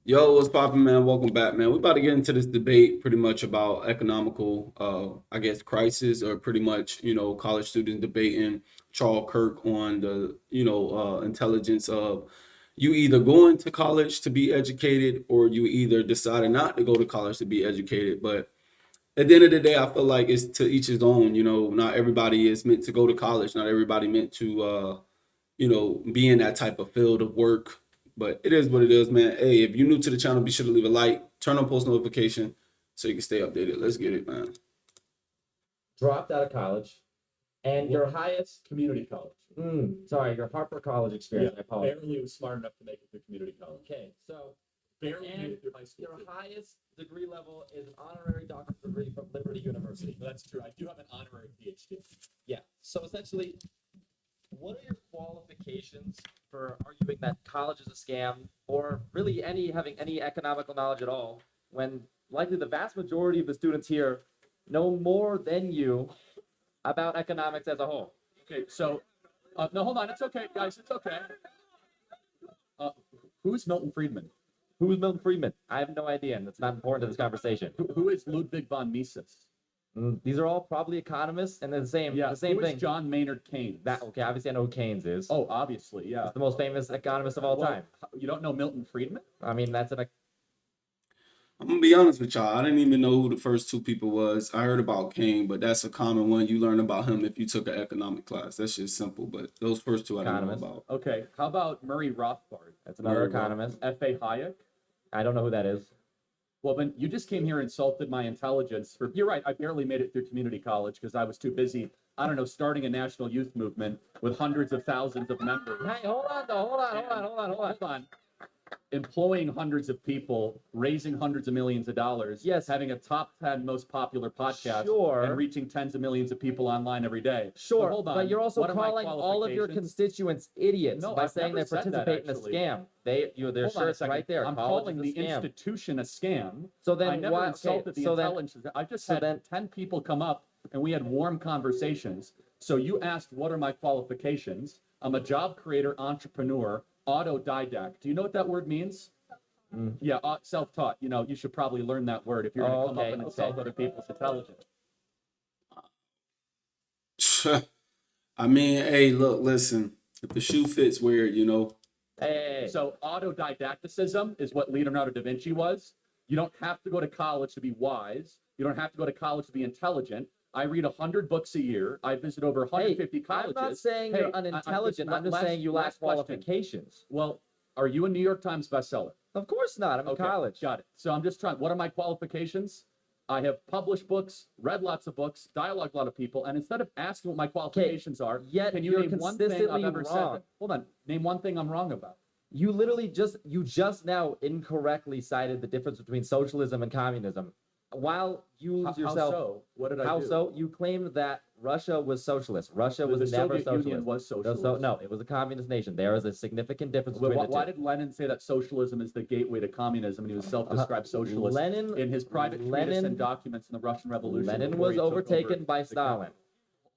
Yo, what's poppin', man? Welcome back, man. We're about to get into this debate pretty much about economical, I guess, crisis, or pretty much, college students debating Charles Kirk on the, intelligence of you either going to college to be educated or you either decided not to go to college to be educated. But at the end of the day, I feel like it's to each his own. Not everybody is meant to go to college. Not everybody meant to, be in that type of field of work. But it is what it is, man. Hey, if you're new to the channel, be sure to leave a like, turn on post notification so you can stay updated. Let's get it, man. Dropped out of college, and your highest, Community college. sorry, your Harper College experience. I apologize. Barely was smart enough to make it through community college. Okay, so Barely made and it through high school. your highest degree level is an honorary doctorate degree from Liberty University. That's true. I do have an honorary PhD. Yeah. So essentially, what are your qualifications for arguing that college is a scam, or really having any economical knowledge at all, when likely the vast majority of the students here know more than you about economics as a whole? Okay, so no, hold on. It's okay, guys. It's okay. Uh, who's Milton Friedman? Who's Milton Friedman? I have no idea, and it's not important to this conversation. Who is Ludwig von Mises? These are all probably economists, and they're the same Yeah, the same who is thing. John Maynard Keynes? That okay? Obviously, I know who Keynes is. Oh, obviously, yeah. He's the most famous economist of all Well, time. You don't know Milton Friedman? I mean, that's an I'm gonna be honest with y'all. I didn't even know who the first two people was. I heard about King, but that's a common one. You learn about him if you took an economic class. That's just simple. But those first two I didn't know Economist. about. Okay, how about Murray Rothbard? that's another Very economist. F.A. Hayek? I don't know who that is. Well, then you just came here and insulted my intelligence. You're right. I barely made it through community college because I was too busy, I don't know, starting a national youth movement with hundreds of thousands of members. Hey, hold on, though. Hold on. Employing hundreds of people, raising hundreds of millions of dollars. Yes. Having a top 10 most popular podcast. Sure. And reaching tens of millions of people online every day. Sure, Hold on. but you're also What are my calling all of your qualifications? constituents idiots No, by I've saying they never said that, participate in a actually. scam. Their Hold on a shirts second. right there. I'm College calling is the a scam. institution a scam. So I then never why? Okay, insulted the so then intelligence. I just so had then- 10 people come up and we had warm conversations. So you asked, what are my qualifications? I'm a job creator, entrepreneur, autodidact. Do you know what that word means? Yeah, self-taught. You know, you should probably learn that word if you're going to come up and insult other people's intelligence. I mean, hey, look, listen. If the shoe fits, wear it. Hey, So autodidacticism is what Leonardo da Vinci was. You don't have to go to college to be wise. You don't have to go to college to be intelligent. I read 100 books a year. I visit over 150 colleges. I'm not saying Hey, you're unintelligent. I'm just saying you lack last question. qualifications. Well, are you a New York Times bestseller? Of course not. I'm in Okay, college. got it. So I'm just trying. What are my qualifications? I have published books, read lots of books, dialogued a lot of people, and instead of asking what my qualifications are, yet can you you're name one thing I've consistently ever said? wrong. Hold on. Name one thing I'm wrong about. You literally just now incorrectly cited the difference between socialism and communism. While you How yourself, so? What did I how do? so? You claimed that Russia was socialist. Russia was The never Soviet socialist. Union was socialist. So no, it was a communist nation. There is a significant difference Well, between why the two. did Lenin say that socialism is the gateway to communism, and he was self-described socialist Lenin in his private treatise and documents in the Russian Revolution? Lenin before was he took overtaken over by the Stalin. country?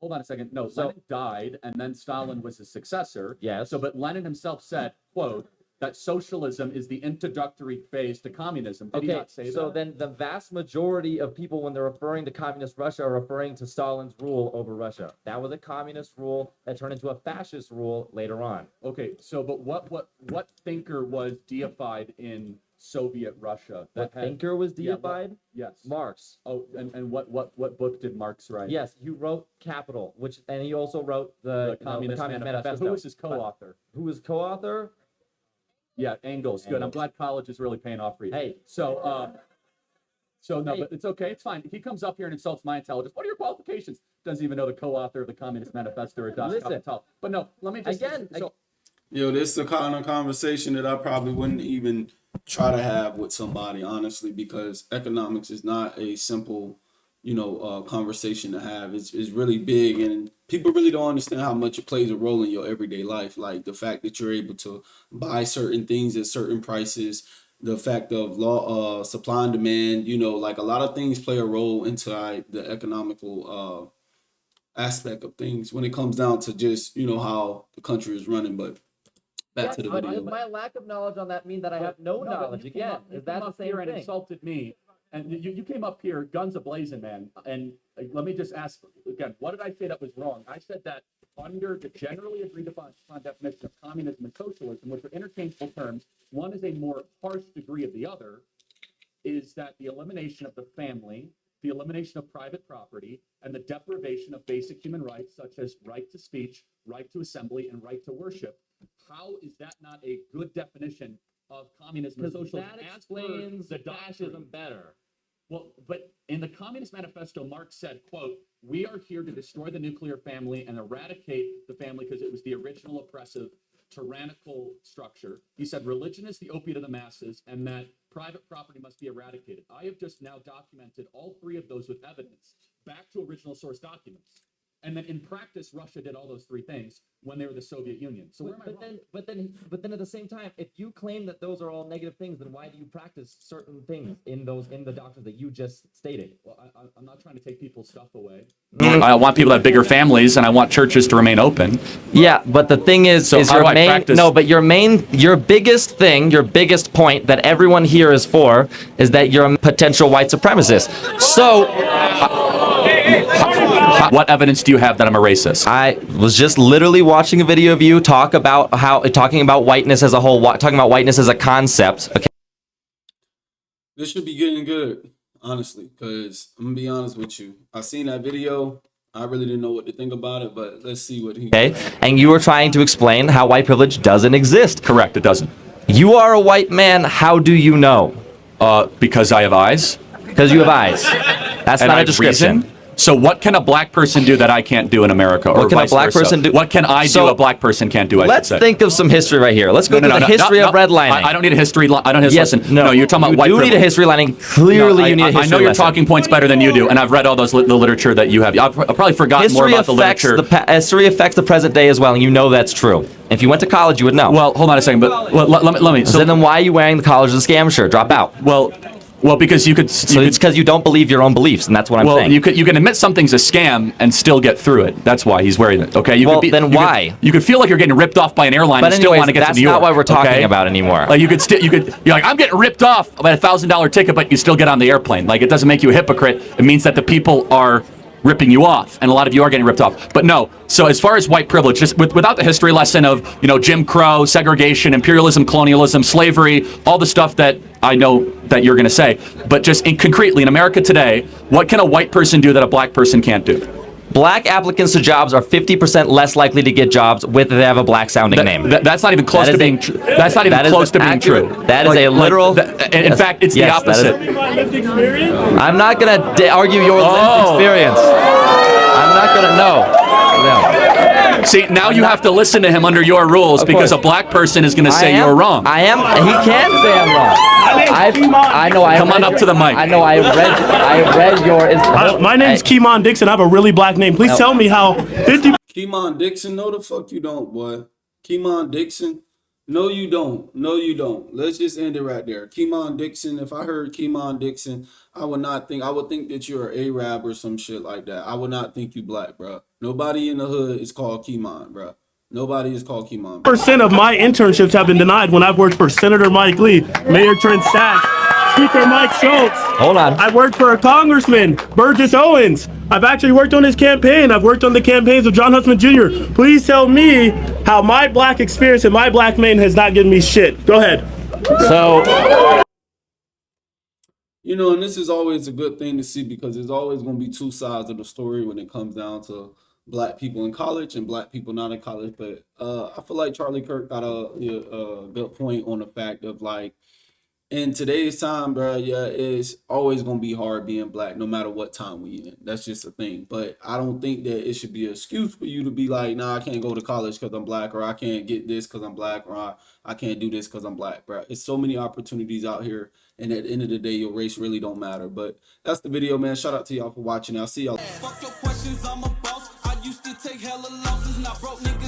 Hold on a second. No, So- Lenin died, and then Stalin was his successor. Yes. So, but Lenin himself said, "quote that socialism is the introductory phase to communism." Did he Okay, not say so that? then the vast majority of people, when they're referring to communist Russia, are referring to Stalin's rule over Russia. That was a communist rule that turned into a fascist rule later on. Okay, so but what thinker was deified in Soviet Russia? What had- thinker was yeah, what- deified? Yes. Marx. Oh, and what book did Marx write? Yes, you wrote Capital, and he also wrote the Communist Manifesto. Who was his co-author? Who was co-author? Yeah, Engels. Good. I'm Engels. glad college is really paying off for you. Hey. So no, Hey. but it's okay. It's fine. He comes up here and insults my intelligence. What are your qualifications? Doesn't even know the co-author of the Communist Manifesto or Das Listen. Kapital. But no, let me just Again, So, Yo, this is the kind of conversation that I probably wouldn't even try to have with somebody, honestly, because economics is not a simple, conversation to have. It's really big, and people really don't understand how much it plays a role in your everyday life. Like the fact that you're able to buy certain things at certain prices, the fact of supply and demand. Like a lot of things play a role into the economical aspect of things when it comes down to just how the country is running. But Back to the But video. does my lack of knowledge on that mean that I have no but knowledge? you came Again, up- you is that came the up same here and thing? insulted me, and you came up here guns a-blazing, man. And let me just ask again, what did I say that was wrong? I said that under the generally agreed upon definition of communism and socialism, which are interchangeable terms, one is a more harsh degree of the other, is that the elimination of the family, the elimination of private property, and the deprivation of basic human rights such as right to speech, right to assembly, and right to worship. How is that not a good definition of communism and Because socialism? that as per explains the fascism doctrine? better. Well, but in the Communist Manifesto, Marx said, quote, "We are here to destroy the nuclear family and eradicate the family because it was the original oppressive tyrannical structure." He said, "Religion is the opiate of the masses and that private property must be eradicated." I have just now documented all three of those with evidence back to original source documents. And then in practice, Russia did all those three things when they were the Soviet Union. So where am I But wrong? then at the same time, if you claim that those are all negative things, then why do you practice certain things in the doctrines that you just stated? Well, I'm not trying to take people's stuff away. I want people to have bigger families, and I want churches to remain open. Yeah, but the thing is So how your do I main practice- no, but your biggest thing, your biggest point that everyone here is for is that you're a potential white supremacist. So What evidence do you have that I'm a racist? I was just literally watching a video of you talking about whiteness as a whole, talking about whiteness as a concept. Okay. This should be getting good, honestly, because I'm gonna be honest with you. I seen that video. I really didn't know what to think about it, but let's see what he. Okay, and you were trying to explain how white privilege doesn't exist. Correct, it doesn't. You are a white man. How do you know? Because I have eyes. Because you have eyes. That's And not I a have description. reason. So what can a black person do that I can't do in America, or What can a vice black versa? person do? What can I So, do a black person can't do? I Let's should say. think of some history right here. Let's go through the history of redlining. I don't need a history. I don't need. Yes, Listen. No, you're talking about you white do privilege. need a history lining. Clearly, No, you need a history I know your lesson. talking points better than you do, and I've read all those the literature that you have. I've probably forgotten more History about the affects literature. history affects the present day as well, and you know that's true. If you went to college, you would know. Well, hold on a second, but let me. So then why are you wearing the college of the scam shirt? Drop out. Well, because you could. So it's because you don't believe your own beliefs, and that's what I'm saying. you can admit something's a scam and still get through it. That's why he's wearing it. Okay. Well, then why? You could feel like you're getting ripped off by an airline But and still anyways, want to get to that's New York. not what we're talking okay? about anymore. Like you're like, I'm getting ripped off by a $1,000 ticket, but you still get on the airplane. Like it doesn't make you a hypocrite. It means that the people are ripping you off, and a lot of you are getting ripped off. But no. So as far as white privilege, just without the history lesson of Jim Crow, segregation, imperialism, colonialism, slavery, all the stuff that I know that you're going to say, but just concretely in America today, what can a white person do that a black person can't do? Black applicants to jobs are 50% less likely to get jobs if they have a black sounding name. That's not even close to being true. That's not even close to being true. That is a literal. In fact, it's the Yes, that is- opposite. I'm not going to argue your lived experience. I'm not going to. No. See, now you have to listen to him under your rules because a black person is going to say you're wrong. I am. He can say I'm wrong. I know. Come on up to the mic. I know. I read your. My name's Keemon Dixon. I have a really black name. Please tell me how 50. Keemon Dixon, no the fuck you don't, boy. Keemon Dixon, no you don't. No you don't. Let's just end it right there. Keemon Dixon, if I heard Keemon Dixon, I would think that you're an Arab or some shit like that. I would not think you black, bro. Nobody in the hood is called Keemon, bro. Nobody is called Keemon. Percent of my internships have been denied when I've worked for Senator Mike Lee, Mayor Trent Sachs, Speaker Mike Schultz. Hold on. I worked for a Congressman, Burgess Owens. I've actually worked on his campaign. I've worked on the campaigns of John Huntsman Jr. Please tell me how my black experience and my black man has not given me shit. Go ahead. So. And this is always a good thing to see because there's always going to be two sides of the story when it comes down to black people in college and black people not in college. But I feel like Charlie Kirk got a good point on the fact of like, in today's time, bro, yeah, it's always going to be hard being black no matter what time we in. That's just a thing. But I don't think that it should be an excuse for you to be like, nah, I can't go to college because I'm black, or I can't get this because I'm black, or I can't do this because I'm black, bro. It's so many opportunities out here. And at the end of the day, your race really don't matter. But that's the video, man. Shout out to y'all for watching. I'll see y'all. Fuck your questions, I'm a boss. I used to take hella losses, not broke nigga.